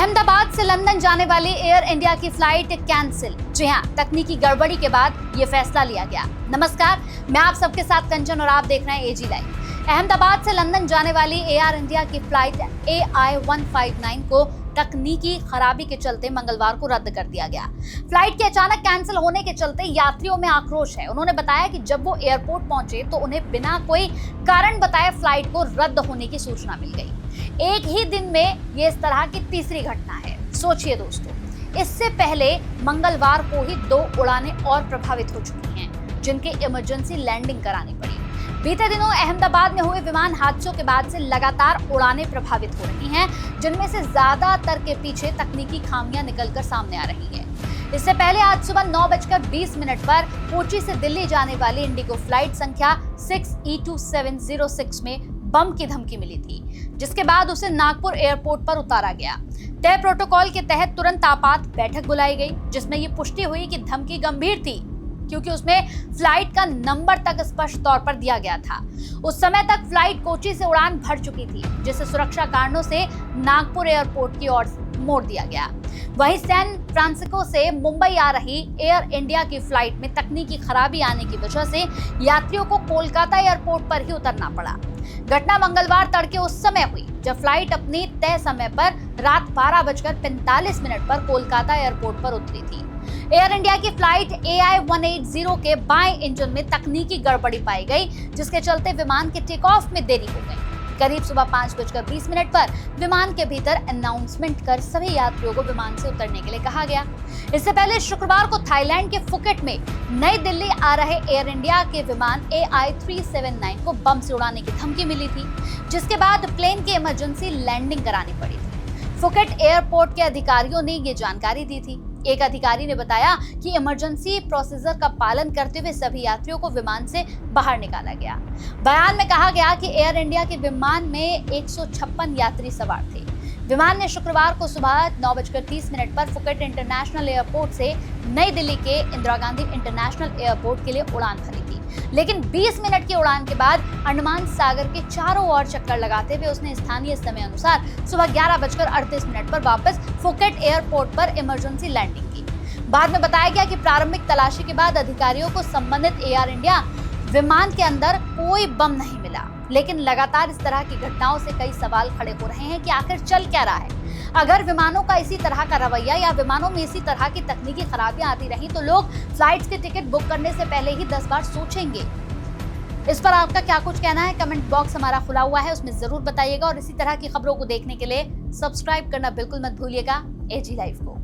अहमदाबाद से लंदन जाने वाली एयर इंडिया की फ्लाइट कैंसिल। जी हां, तकनीकी गड़बड़ी के बाद ये फैसला लिया गया। नमस्कार, मैं आप सबके साथ कंचन और आप देख रहे हैं एजी लाइव। अहमदाबाद से लंदन जाने वाली एयर इंडिया की फ्लाइट AI-159 को तकनीकी खराबी के चलते मंगलवार को रद्द कर दिया गया। फ्लाइट के अचानक कैंसिल होने के चलते यात्रियों में आक्रोश है। उन्होंने बताया कि जब वो एयरपोर्ट पहुंचे तो उन्हें बिना कोई कारण बताए फ्लाइट को रद्द होने की सूचना मिल गई। एक ही दिन में ये इस तरह की तीसरी घटना है। सोचिए दोस्तों, इससे पहले मंगलवार को ही 2 उड़ानें और प्रभावित हो चुकी हैं, जिनके इमरजेंसी लैंडिंग करानी पड़ी। बीते दिनों अहमदाबाद में हुए विमान हादसों के बाद से लगातार उड़ानें प्रभावित हो रही हैं, जिनमें से ज्यादातर के पीछे तकनीकी खामियां निकलकर सामने आ रही हैं। इससे पहले आज सुबह 9:20 पर कोची से दिल्ली जाने वाली इंडिगो फ्लाइट संख्या 6E2706 में बम की धमकी मिली थी, जिसके बाद उसे नागपुर एयरपोर्ट पर उतारा गया। तय प्रोटोकॉल के तहत तुरंत आपात बैठक बुलाई गई, जिसमें ये पुष्टि हुई कि धमकी गंभीर थी, क्योंकि उसमें फ्लाइट का नंबर तक स्पष्ट तौर पर दिया गया था। उस समय तक फ्लाइट कोची से उड़ान भर चुकी थी, जिसे सुरक्षा कारणों से नागपुर एयरपोर्ट की ओर मोड़ दिया गया। वहीं सैन फ्रांसिस्को से मुंबई आ रही एयर इंडिया की फ्लाइट में तकनीकी खराबी आने की वजह से यात्रियों को कोलकाता एयरपोर्ट पर ही उतरना पड़ा। घटना मंगलवार तड़के उस समय हुई जब फ्लाइट अपनी तय समय पर रात 12:45 पर कोलकाता एयरपोर्ट पर उतरी थी। एयर इंडिया की फ्लाइट AI-180 के बाएं इंजन में तकनीकी गड़बड़ी पाई गई, जिसके चलते विमान के टेक ऑफ में देरी हो गई। करीब सुबह 5:20 पर विमान के भीतर अनाउंसमेंट कर सभी यात्रियों को विमान से उतरने के लिए कहा गया। इससे पहले शुक्रवार को थाईलैंड के फुकेट में नई दिल्ली आ रहे एयर इंडिया के विमान AI-379 को बम से उड़ाने की धमकी मिली थी, जिसके बाद प्लेन की इमरजेंसी लैंडिंग करानी पड़ी थी। फुकेट एयरपोर्ट के अधिकारियों ने ये जानकारी दी थी। एक अधिकारी ने बताया कि इमरजेंसी प्रोसीजर का पालन करते हुए सभी यात्रियों को विमान से बाहर निकाला गया। बयान में कहा गया कि एयर इंडिया के विमान में 156 यात्री सवार थे। विमान ने शुक्रवार को सुबह 9:30 पर फुकेट इंटरनेशनल एयरपोर्ट से नई दिल्ली के इंदिरा गांधी इंटरनेशनल एयरपोर्ट के लिए उड़ान भरी थी, लेकिन 20 मिनट की उड़ान के बाद अंडमान सागर के चारों ओर चक्कर लगाते हुए उसने स्थानीय समय अनुसार सुबह 11:38 पर वापस फुकेट एयरपोर्ट पर इमरजेंसी लैंडिंग की। बाद में बताया गया कि प्रारंभिक तलाशी के बाद अधिकारियों को संबंधित एयर इंडिया विमान के अंदर कोई बम नहीं मिला, लेकिन लगातार इस तरह की घटनाओं से कई सवाल खड़े हो रहे हैं कि आखिर चल क्या रहा है। अगर विमानों का इसी तरह का रवैया या विमानों में इसी तरह की तकनीकी खराबियां आती रही तो लोग फ्लाइट्स की टिकट बुक करने से पहले ही 10 बार सोचेंगे। इस पर आपका क्या कुछ कहना है? कमेंट बॉक्स हमारा खुला हुआ है, उसमें जरूर बताइएगा। और इसी तरह की खबरों को देखने के लिए सब्सक्राइब करना बिल्कुल मत भूलिएगा एजी लाइव को।